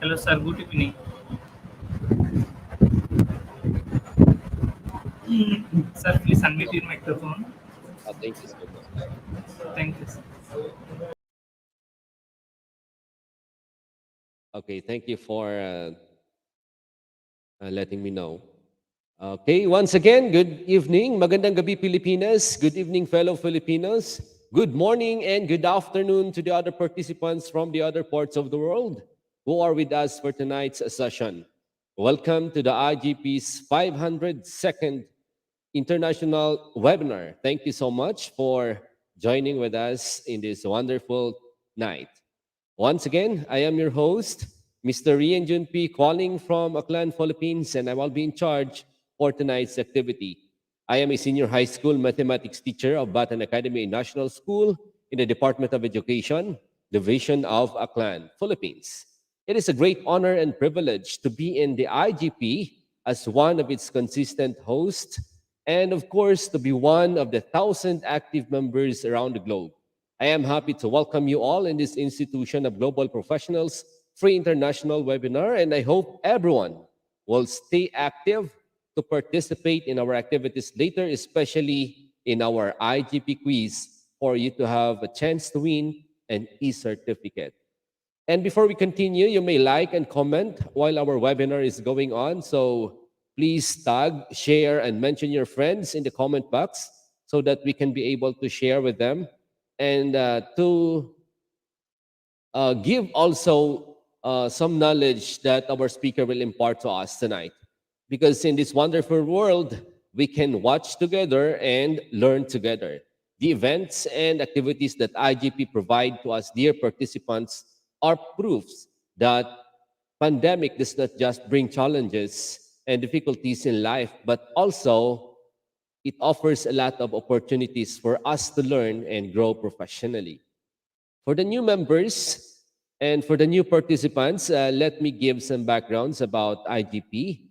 Hello, sir. Good evening. Sir, please unmute your microphone. Thank you so much. Thank you, sir. Okay, thank you for letting me know. Okay, once again, good evening. Magandang gabi, Pilipinas. Good evening, fellow Filipinos. Good morning and good afternoon to the other participants from the other parts of the world who are with us for tonight's session. Welcome to the IGP's 502nd International Webinar. Thank you so much for joining with us in this wonderful night. Once again, I am your host, Mr. Rian Junpi, calling from Aklan, Philippines, and I will be in charge for tonight's activity. I am a senior high school mathematics teacher of Batan Academy National School in the Department of Education, Division of Aklan, Philippines. It is a great honor and privilege to be in the IGP as one of its consistent hosts, and of course, to be one of the 1,000 active members around the globe. I am happy to welcome you all in this institution of global professionals free international webinar, and I hope everyone will stay active to participate in our activities later, especially in our IGP quiz, for you to have a chance to win an e-certificate. And before we continue, you may like and comment while our webinar is going on. So please tag, share, and mention your friends in the comment box so that we can be able to share with them and to give also some knowledge that our speaker will impart to us tonight. Because in this wonderful world, we can watch together and learn together. The events and activities that IGP provide to us, dear participants, are proofs that pandemic does not just bring challenges and difficulties in life, but also it offers a lot of opportunities for us to learn and grow professionally. For the new members and for the new participants, let me give some backgrounds about IGP.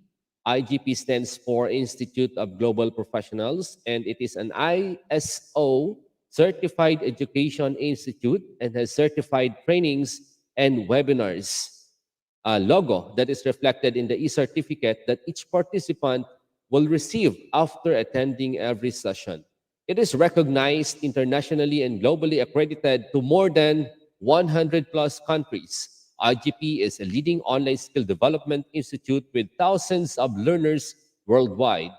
IGP stands for Institute of Global Professionals, and it is an ISO certified education institute and has certified trainings and webinars logo that is reflected in the e-certificate that each participant will receive after attending every session. It is recognized internationally and globally accredited to more than 100 plus countries. IGP is a leading online skill development institute with thousands of learners worldwide.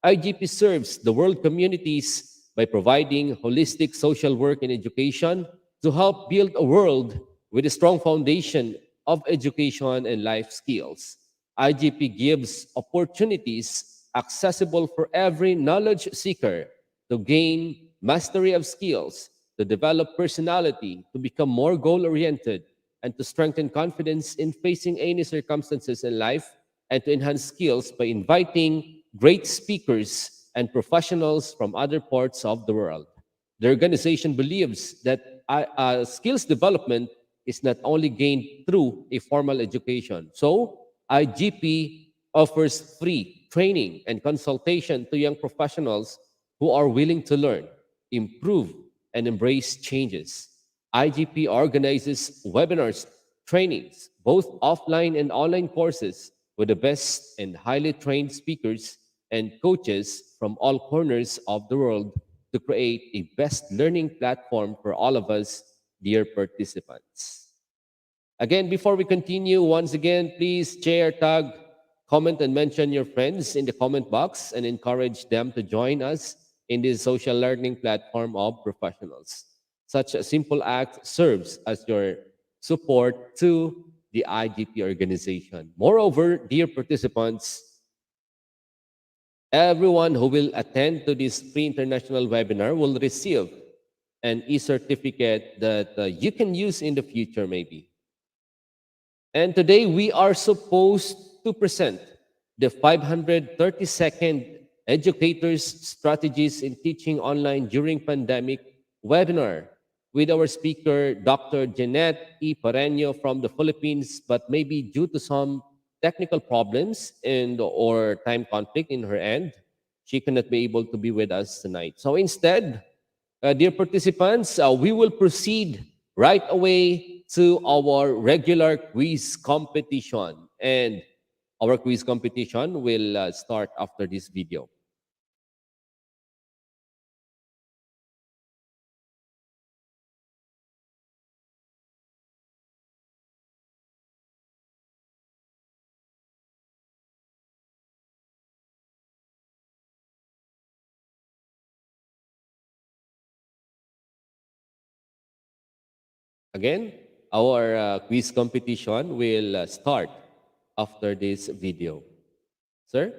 IGP serves the world communities by providing holistic social work and education to help build a world with a strong foundation of education and life skills. IGP gives opportunities accessible for every knowledge seeker to gain mastery of skills, to develop personality, to become more goal oriented, and to strengthen confidence in facing any circumstances in life, and to enhance skills by inviting great speakers and professionals from other parts of the world. The organization believes that skills development is not only gained through a formal education. So, IGP offers free training and consultation to young professionals who are willing to learn, improve, and embrace changes. IGP organizes webinars, trainings, both offline and online courses with the best and highly trained speakers and coaches from all corners of the world to create a best learning platform for all of us, dear participants. Again, before we continue, once again, please share, tag, comment, and mention your friends in the comment box and encourage them to join us in this social learning platform of professionals. Such a simple act serves as your support to the IGP organization. Moreover, dear participants, everyone who will attend to this free international webinar will receive an e-certificate that you can use in the future maybe. And today we are supposed to present the 532nd Educators Strategies in Teaching Online During Pandemic webinar with our speaker, Dr. Jeanette E. Pareño from the Philippines, but maybe due to some technical problems and or time conflict in her end, she cannot be able to be with us tonight. So instead, dear participants, we will proceed right away to our regular quiz competition. And our quiz competition will start after this video. Again, our quiz competition will start after this video. Sir?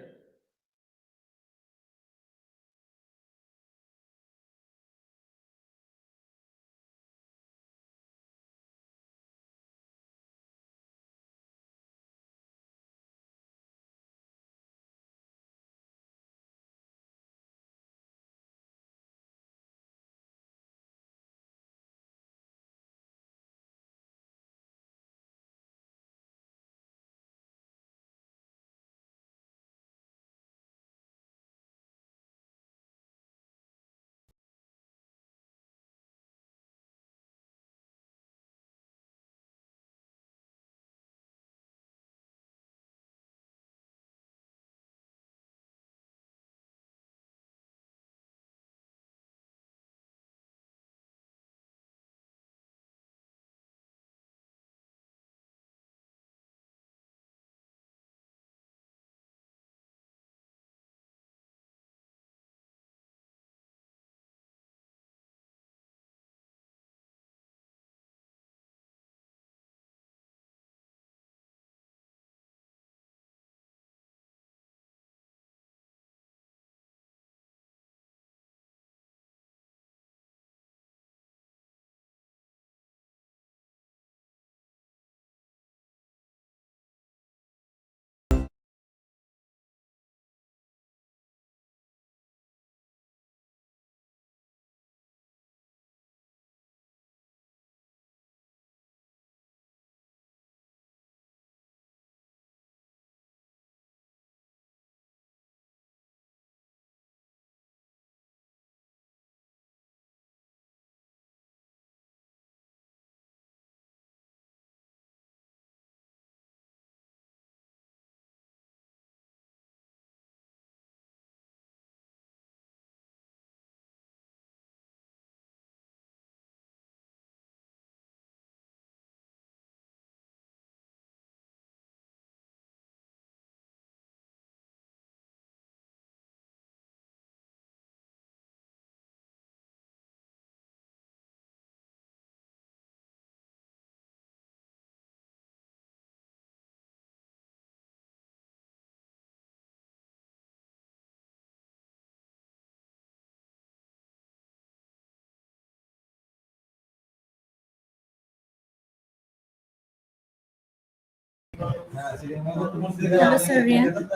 Hello, Sir Rian.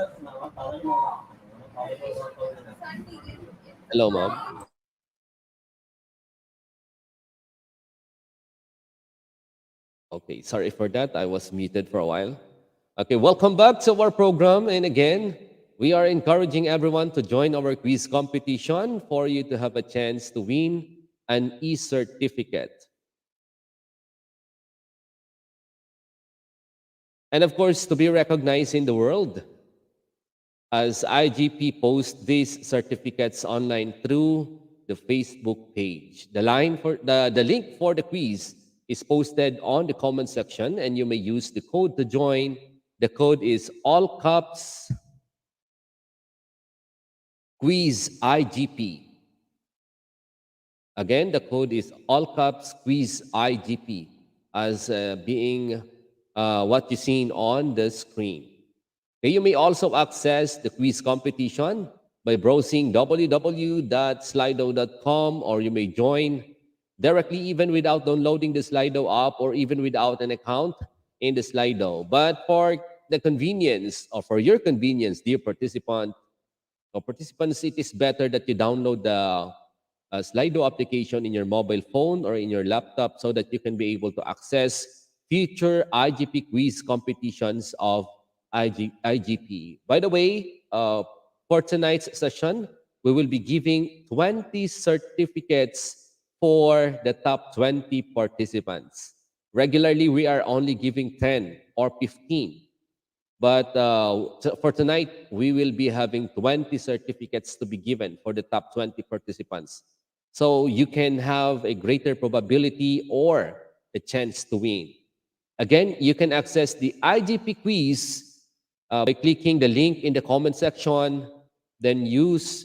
Hello, ma'am. Okay, sorry for that. I was muted for a while. Okay, welcome back to our program. And again, we are encouraging everyone to join our quiz competition for you to have a chance to win an e-certificate. And of course, to be recognized in the world, as IGP posts these certificates online through the Facebook page. The link for the quiz is posted on the comment section, and you may use the code to join. The code is all caps quiz IGP. Again, the code is all caps quiz IGP as being what you seen on the screen. Okay, you may also access the quiz competition by browsing www.slido.com, or you may join directly even without downloading the Slido app or even without an account in the Slido. But for the convenience, or for your convenience, dear participant or participants, it is better that you download the Slido application in your mobile phone or in your laptop so that you can be able to access future IGP quiz competitions of IGP. By the way, for tonight's session, we will be giving 20 certificates for the top 20 participants. Regularly, we are only giving 10 or 15. But for tonight, we will be having 20 certificates to be given for the top 20 participants. So you can have a greater probability or a chance to win. Again, you can access the IGP quiz by clicking the link in the comment section, then use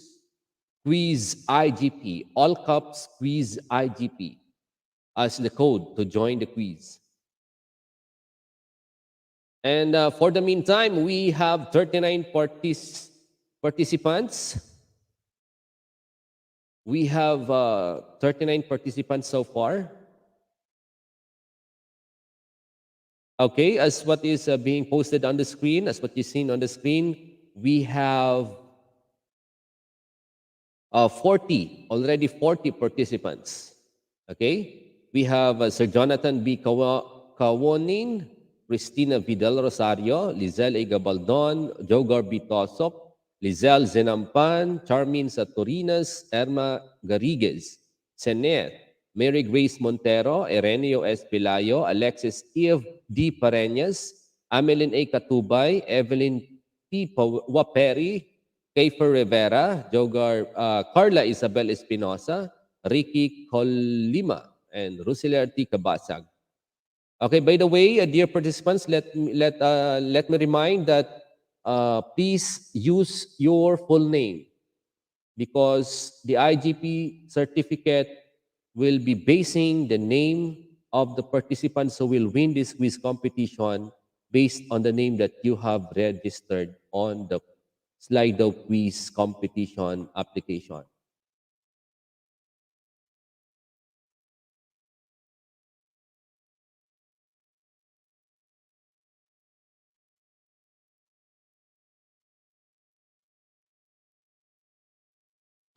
quiz IGP, all caps quiz IGP as the code to join the quiz. And for the meantime, we have 39 participants. We have 39 participants so far. Okay, as what is being posted on the screen, as what you've seen on the screen, we have 40 participants. Okay, we have Sir Jonathan B. Kawonin, Cristina Vidal Rosario, Lizelle A. Gabaldon, Jogar B. Tosok, Lizelle Zenampan, Charmin Saturinas, Erma Garrigues, Senet, Mary Grace Montero, Erenio S. Pilayo, Alexis Eve D. Pareñas, Amelin A. Katubay, Evelyn P. Waperi, Keifer Rivera, Jogar, Carla Isabel Espinosa, Ricky Colima, and Rusiler T. Kabasag. Okay, by the way, dear participants, let me remind that please use your full name because the IGP certificate will be basing the name of the participants who will win this quiz competition based on the name that you have registered on the Slido quiz competition application.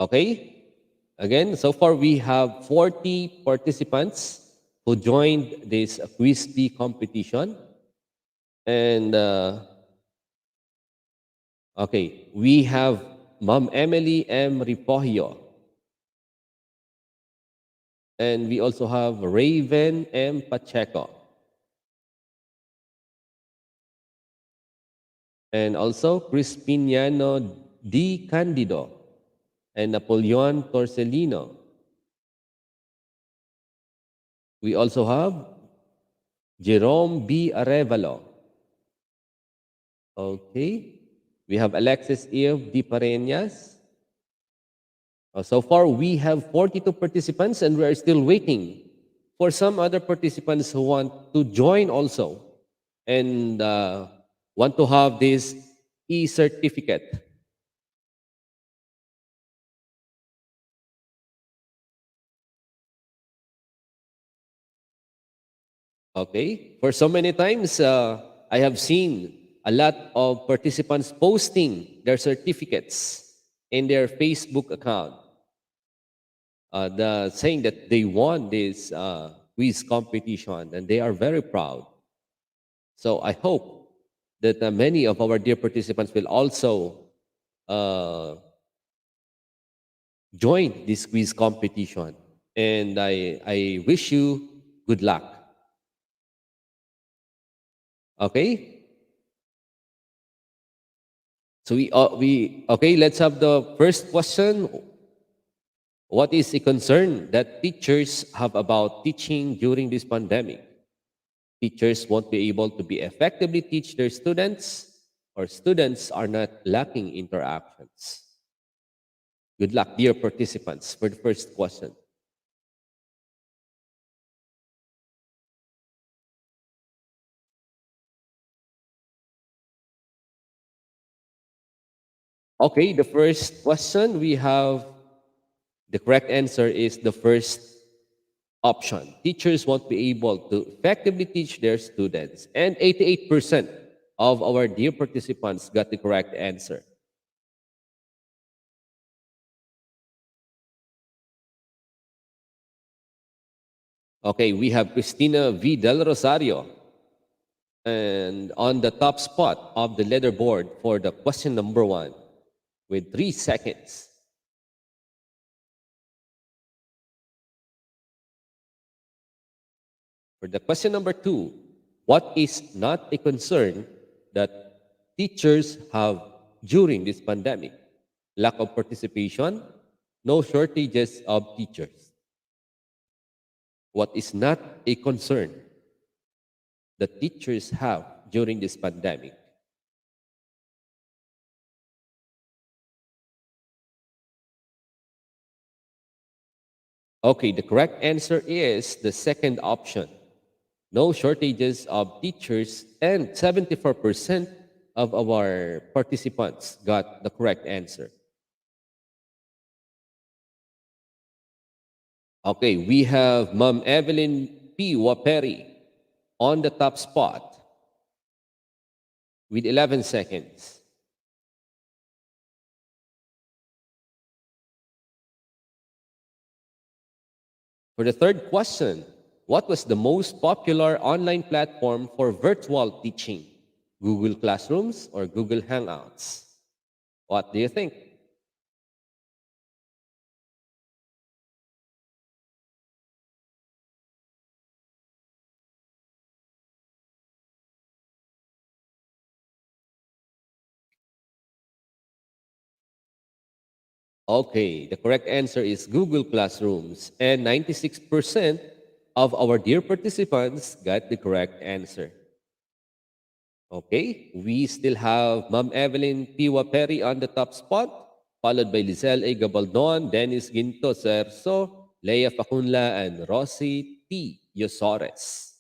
Okay? Again, so far we have 40 participants who joined this quiz bee competition. And okay, we have Ma'am Emily M. Ripohio. And we also have Raven M. Pacheco. And also Crispiniano D. Candido and Napoleon Torcelino. We also have Jerome B. Arevalo. Okay. We have Alexis Eve D. Pareñas. So far, we have 42 participants and we are still waiting for some other participants who want to join also and want to have this e-certificate. Okay. For so many times, I have seen a lot of participants posting their certificates in their Facebook account, saying that they won this quiz competition and they are very proud. So I hope that many of our dear participants will also join this quiz competition. And I wish you good luck. Okay? So okay, let's have the first question. What is a concern that teachers have about teaching during this pandemic? Teachers won't be able to be effectively teach their students, or students are not lacking interactions. Good luck, dear participants, for the first question. Okay, the first question we have, the correct answer is the first option. Teachers won't be able to effectively teach their students. And 88% of our dear participants got the correct answer. Okay, we have Cristina V. Del Rosario. And on the top spot of the leaderboard for the question number 1 with 3 seconds. For the question number 2, what is not a concern that teachers have during this pandemic? Lack of participation, no shortages of teachers. What is not a concern that teachers have during this pandemic? Okay, the correct answer is the second option. No shortages of teachers, and 74% of our participants got the correct answer. Okay, we have Ma'am Evelyn P. Waperi on the top spot with 11 seconds. For the third question, what was the most popular online platform for virtual teaching? Google Classrooms or Google Hangouts? What do you think? Okay, the correct answer is Google Classrooms, and 96% of our dear participants got the correct answer. Okay, we still have Ma'am Evelyn P. Waperi on the top spot, followed by Lizelle A. Gabaldon, Dennis Ginto Cerso, Leia Facunla, and Rosie T. Yosores.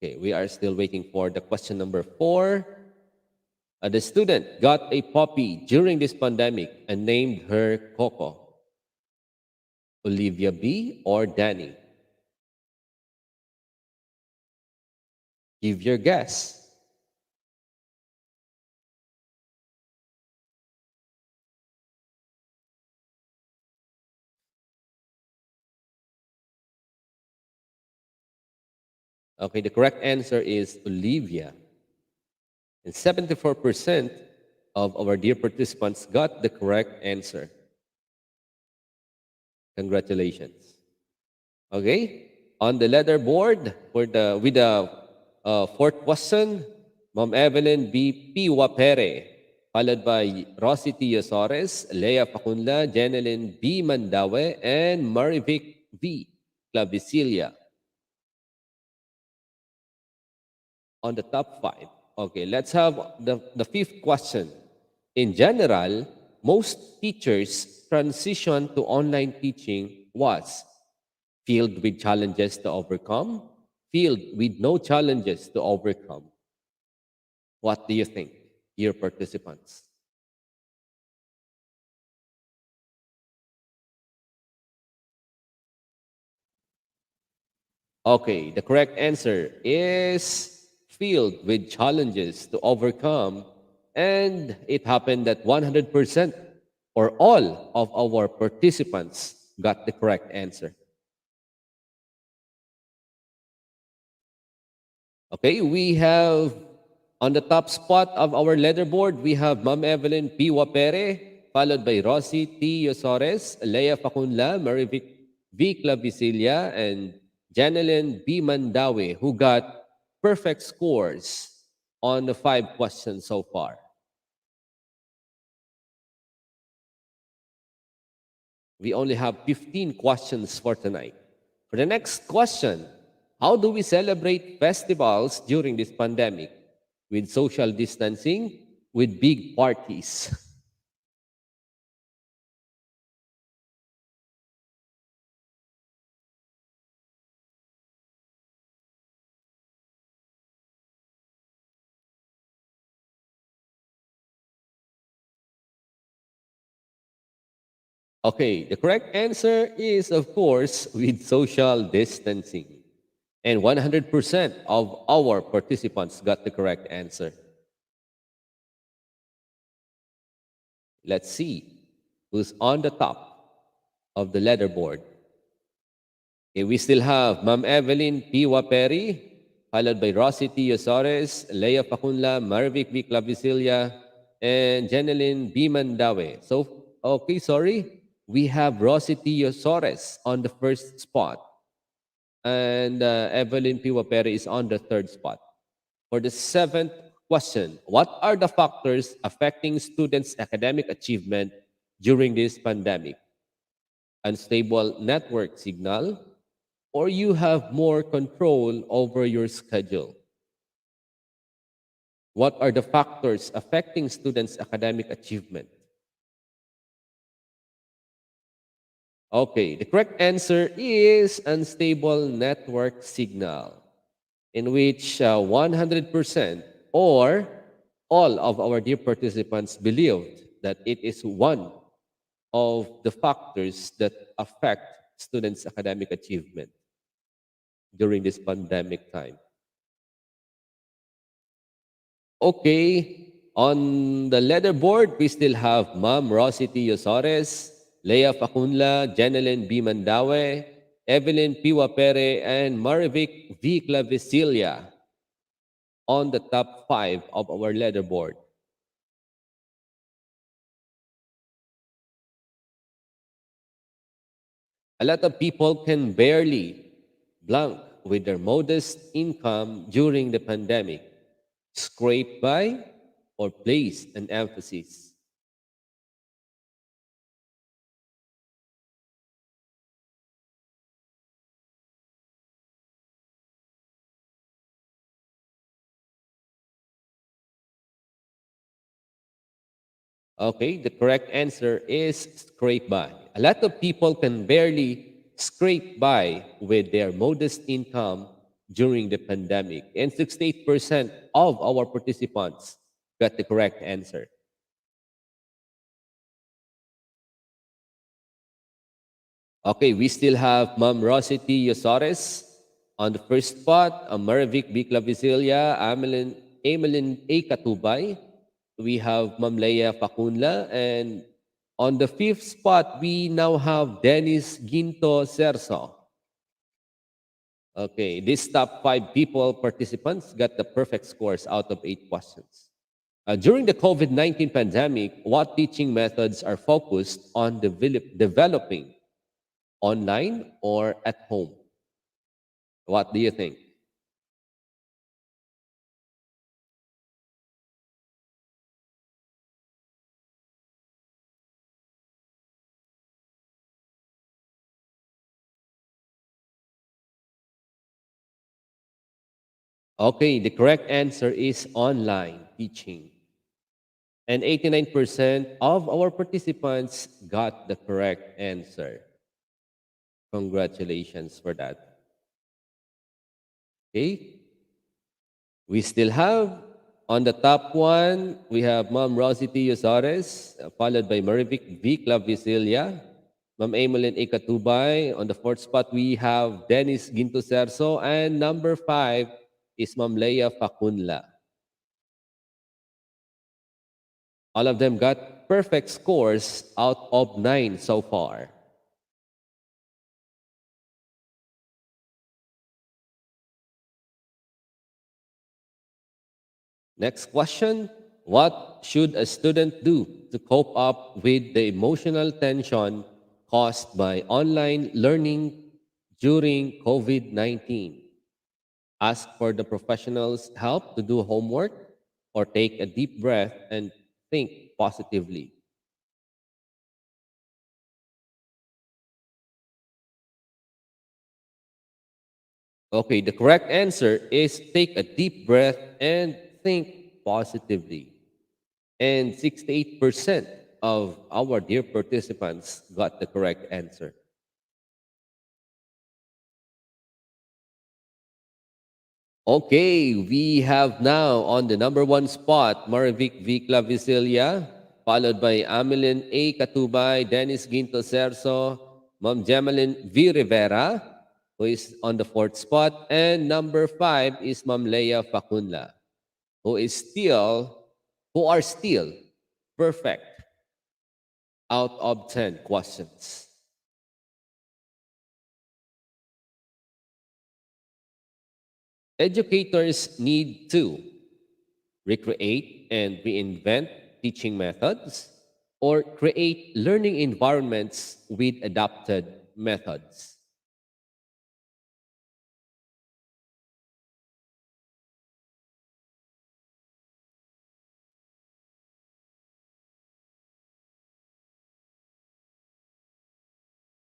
Okay, we are still waiting for the question number 4. The student got a puppy during this pandemic and named her Coco. Olivia B. or Danny? Give your guess. Okay, the correct answer is Olivia. And 74% of our dear participants got the correct answer. Congratulations. Okay, on the leaderboard with the fourth question, Ma'am Evelyn B. P. Wapere, followed by Rosie T. Yosores, Leia Facunla, Jeneline B. Mandawe, and Marivic V. Clavicilia. On the top 5. Okay, let's have the fifth question. In general, most teachers' transition to online teaching was filled with challenges to overcome, filled with no challenges to overcome. What do you think, dear participants? Okay, the correct answer is filled with challenges to overcome, and it happened that 100% or all of our participants got the correct answer. Okay, we have on the top spot of our leaderboard, we have Ma'am Evelyn P. Wapere, followed by Rosie T. Yosores, Leia Facunla, Marivic V. Clavicilia, and Janeline B. Mandawe, who got perfect scores on the 5 questions so far. We only have 15 questions for tonight. For the next question, how do we celebrate festivals during this pandemic? With social distancing, with big parties? Okay, the correct answer is, of course, with social distancing. And 100% of our participants got the correct answer. Let's see who's on the top of the leaderboard. Okay, we still have Ma'am Evelyn P. Waperi, followed by Rosie T. Yosores, Leia Facunla, Marvic V. Clavicilia, and Jeneline B. Mandawe. So, okay, sorry. We have Rosity Yosores on the first spot, and Evelyn P. Wapere is on the third spot. For the seventh question, what are the factors affecting students' academic achievement during this pandemic? Unstable network signal, or you have more control over your schedule? What are the factors affecting students' academic achievement? Okay, the correct answer is unstable network signal, in which 100% or all of our dear participants believed that it is one of the factors that affect students' academic achievement during this pandemic time. Okay, on the leaderboard, we still have Ma'am Rosity Yosores, Leah Facunla, Jeneline B. Mandawe, Evelyn P. Wapere, and Marivic V. Clavicilia on the top 5 of our leaderboard. A lot of people can barely blank with their modest income during the pandemic, scrape by, or place an emphasis. Okay, the correct answer is scrape by. A lot of people can barely scrape by with their modest income during the pandemic, and 68% of our participants got the correct answer. Okay, we still have Ma'am Rosity Yosores on the first spot, Marivic B. Clavicilia, Amelin A. Katubay. We have Ma'am Leia Facunla, and on the fifth spot, we now have Dennis Ginto Serso. Okay, these top 5 people participants got the perfect scores out of 8 questions. During the COVID-19 pandemic, what teaching methods are focused on developing, online or at home? What do you think? Okay, the correct answer is online teaching. And 89% of our participants got the correct answer. Congratulations for that. Okay. We still have on the top 1, we have Ma'am Rosity Yosores, followed by Marivic V. Clavicilia, Ma'am Emmeline A. Katubay. On the 4th spot, we have Dennis Ginto Serso, and number 5 is Ma'am Leia Facunla. All of them got perfect scores out of 9 so far. Next question. What should a student do to cope up with the emotional tension caused by online learning during COVID-19? Ask for the professionals' help to do homework, or take a deep breath and think positively. Okay, the correct answer is take a deep breath and think positively. And 68% of our dear participants got the correct answer. Okay, we have now on the number 1 spot Marivic V. Clavicilia, followed by Amelin A. Katubay, Dennis Ginto Serso, Ma'am Gemalyn V. Rivera, who is on the 4th spot, and number 5 is Ma'am Leia Facunla, who are still perfect out of 10 questions. Educators need to recreate and reinvent teaching methods, or create learning environments with adapted methods?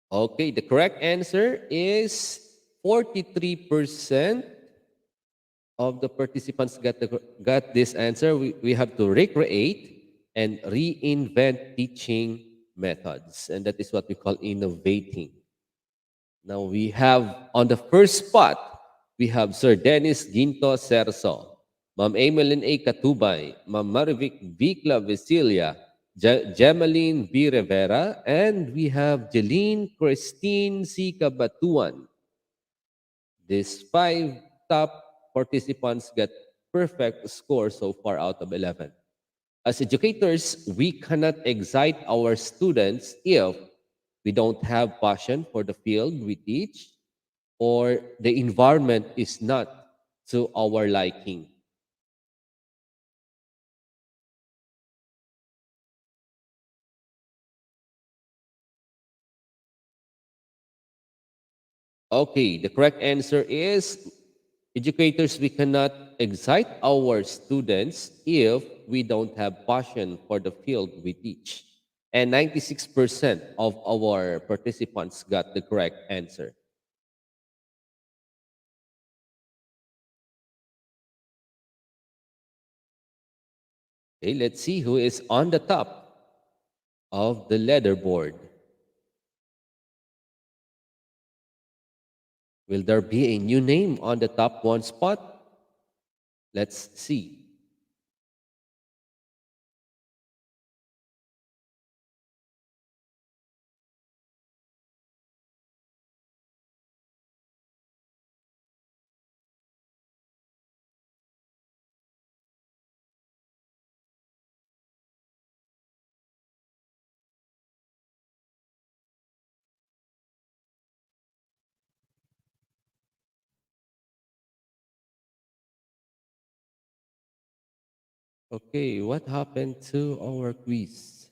Okay, the correct answer is 43% of the participants got this answer. We have to recreate and reinvent teaching methods. And that is what we call innovating. Now we have on the first spot, we have Sir Dennis Ginto Serso, Ma'am Emeline A. Katubay, Ma'am Marivic V. Clavicilia, Gemaline V. Rivera, and we have Jeline Christine C. Cabatuan. These 5 top participants get perfect score so far out of 11. As educators, we cannot excite our students if we don't have passion for the field we teach or the environment is not to our liking. Okay, the correct answer is educators, we cannot excite our students if we don't have passion for the field we teach. And 96% of our participants got the correct answer. Okay, let's see who is on the top of the leaderboard. Will there be a new name on the top 1 spot? Let's see. Okay, what happened to our quiz?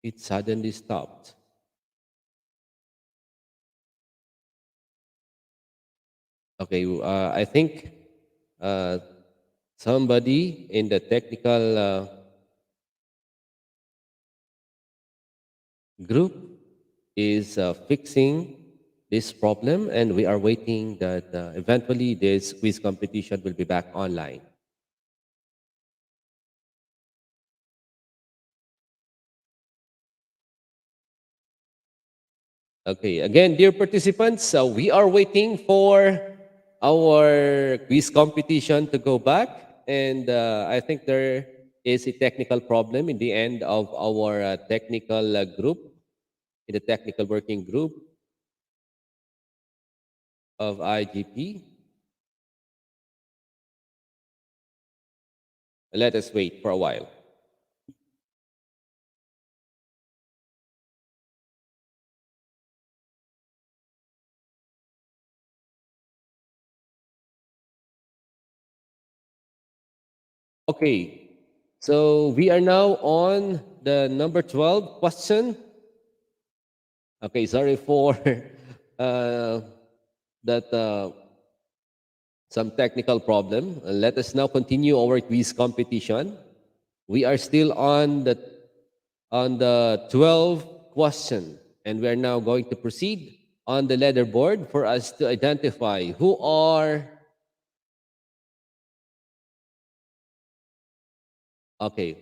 It suddenly stopped. Okay, I think uh, somebody in the technical group is fixing this problem, and we are waiting that eventually this quiz competition will be back online. Okay, again, dear participants, we are waiting for our quiz competition to go back, and I think there is a technical problem in the end of our technical group, in the technical working group of IGP. Let us wait for a while. Okay, so we are now on the number 12 question. Okay, sorry for that some technical problem. Let us now continue our quiz competition. We are still on the 12 question, and we are now going to proceed on the leaderboard for us to identify who are. Okay.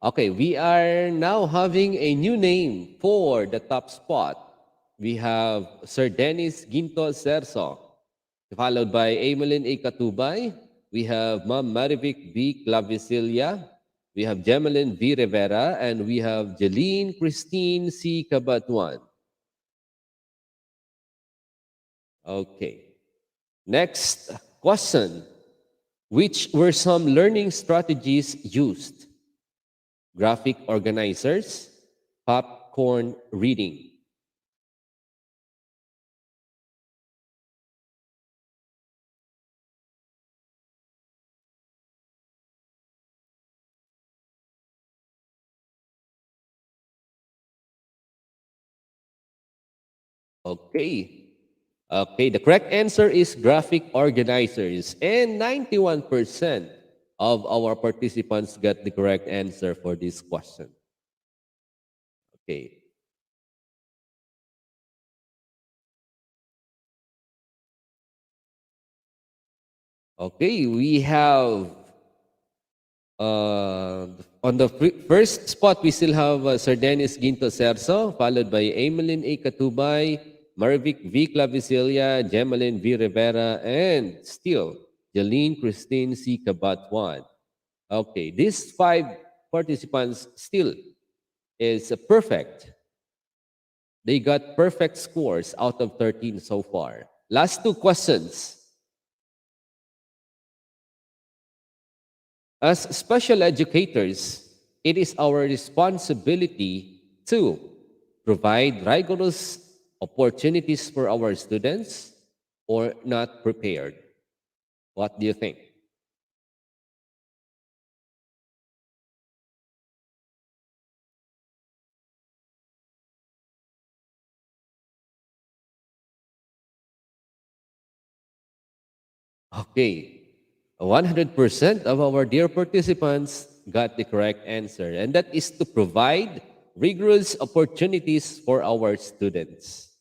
Okay, we are now having a new name for the top spot. We have Sir Dennis Ginto Serso, followed by Emeline A. Katubay. We have Ma'am Marivic V. Clavicilia. We have Gemaline V. Rivera. And we have Jeline Christine C. Cabatuan. Okay. Next question. Which were some learning strategies used? Graphic organizers, popcorn reading. Okay. Okay, the correct answer is graphic organizers. And 91% of our participants got the correct answer for this question. Okay. Okay, we have on the first spot, we still have Sir Dennis Ginto Serso, followed by Emeline A. Katubay, Marvic V. Clavicilia, Gemalyn V. Rivera, and still Jeline Christine C. Cabatwan. Okay, these 5 participants still is perfect. They got perfect scores out of 13 so far. Last 2 questions. As special educators, it is our responsibility to provide rigorous opportunities for our students or not prepared. What do you think? Okay, 100% of our dear participants got the correct answer, and that is to provide rigorous opportunities for our students.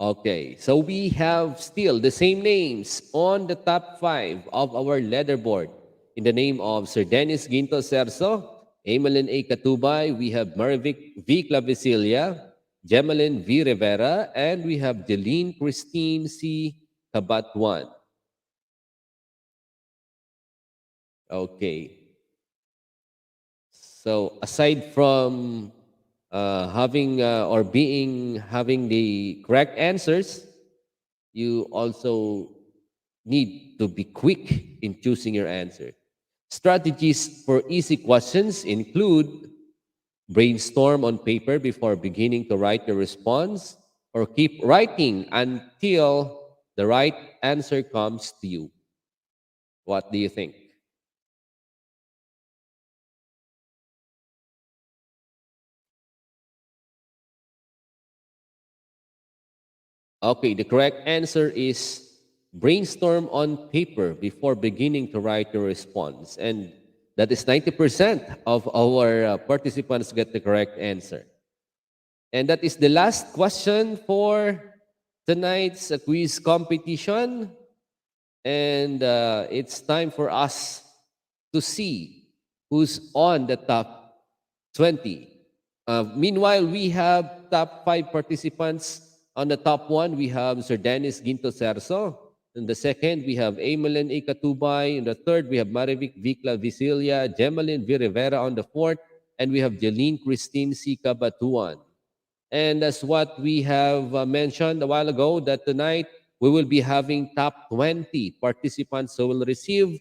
Okay, so we have still the same names on the top 5 of our leaderboard. In the name of Sir Dennis Ginto Serso, Emeline A. Katubay, we have Marvic V. Clavicilia, Gemalyn V. Rivera, and we have Jeline Christine C. Cabatwan. Okay. So aside from having the correct answers, you also need to be quick in choosing your answer. Strategies for easy questions include brainstorm on paper before beginning to write your response, or keep writing until the right answer comes to you. What do you think? Okay, the correct answer is brainstorm on paper before beginning to write your response. And that is 90% of our participants get the correct answer. And that is the last question for tonight's quiz competition. And it's time for us to see who's on the top 20. Meanwhile, we have top 5 participants. On the top 1, we have Sir Dennis Ginto Serso. In the second, we have Emeline A. Katubay. In the third, we have Marivic V. Clavicilia, Gemalyn V. Rivera on the fourth, and we have Jeline Christine C. Cabatuan. And as what we have mentioned a while ago, that tonight we will be having top 20 participants who will receive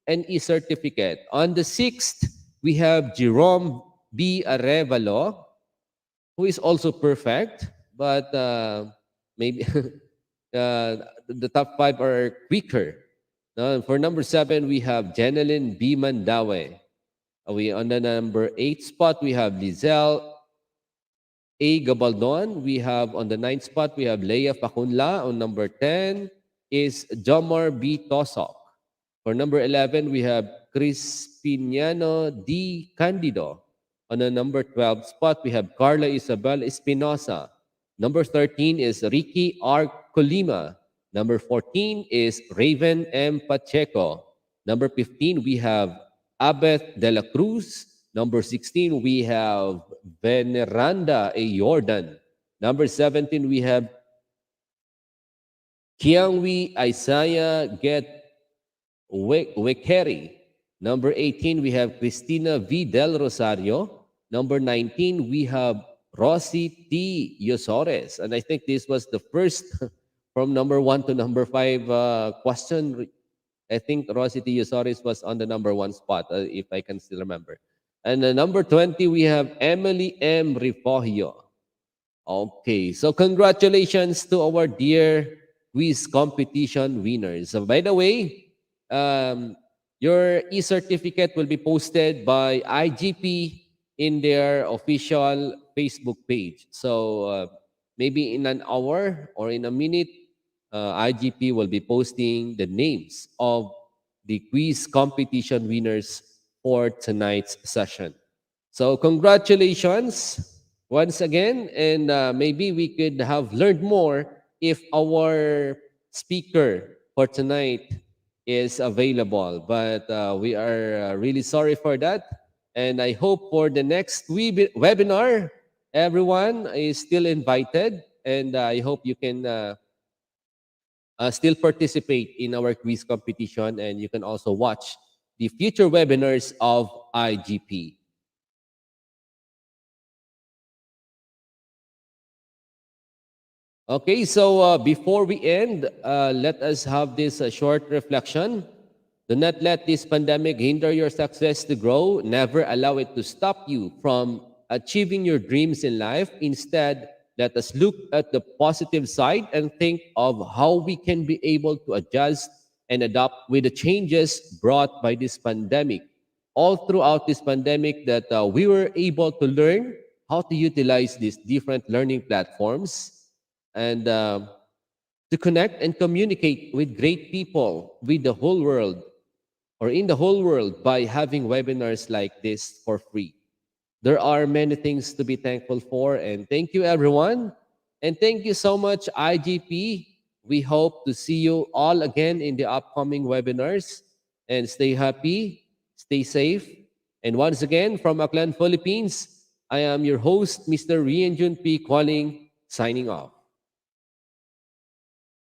an e-certificate. On the 6th, we have Jerome B. Arevalo, who is also perfect, but maybe the top 5 are quicker. For number 7, we have Jenelyn B. Mandawe. On the number 8 spot, we have Lizelle A. Gabaldon. We have on the 9th spot, we have Leia Facunla. On number 10 is Jomar B. Tosok. For number 11, we have Crispiniano D. Candido. On the number 12 spot, we have Carla Isabel Espinosa. Number 13 is Ricky R. Colima. Number 14 is Raven M. Pacheco. Number 15, we have Abeth de la Cruz. Number 16, we have Veneranda A. Jordan. Number 17, we have Kiangwi Isaiah Get Wekeri. Number 18, we have Cristina V. Del Rosario. Number 19, we have Rosy T. Yosores. And I think this was the first from number 1 to number 5 question. I think Rosy T. Yosores was on the number 1 spot, if I can still remember. And number 20, we have Emily M. Rifogio. Okay, so congratulations to our dear quiz competition winners. So by the way, your e-certificate will be posted by IGP in their official Facebook page. So maybe in an hour or in a minute, IGP will be posting the names of the quiz competition winners for tonight's session. So congratulations once again, and maybe we could have learned more if our speaker for tonight is available. But we are really sorry for that, and I hope for the next webinar, everyone is still invited, and I hope you can still participate in our quiz competition, and you can also watch the future webinars of IGP. Okay, so before we end, let us have this short reflection. Do not let this pandemic hinder your success to grow. Never allow it to stop you from achieving your dreams in life. Instead, let us look at the positive side and think of how we can be able to adjust and adapt with the changes brought by this pandemic. All throughout this pandemic that we were able to learn how to utilize these different learning platforms and to connect and communicate with great people with the whole world or in the whole world by having webinars like this for free. There are many things to be thankful for, and thank you everyone. And thank you so much, IGP. We hope to see you all again in the upcoming webinars, and stay happy, stay safe. And once again, from Aklan, Philippines, I am your host, Mr. Rian Jun P. Qualing, signing off.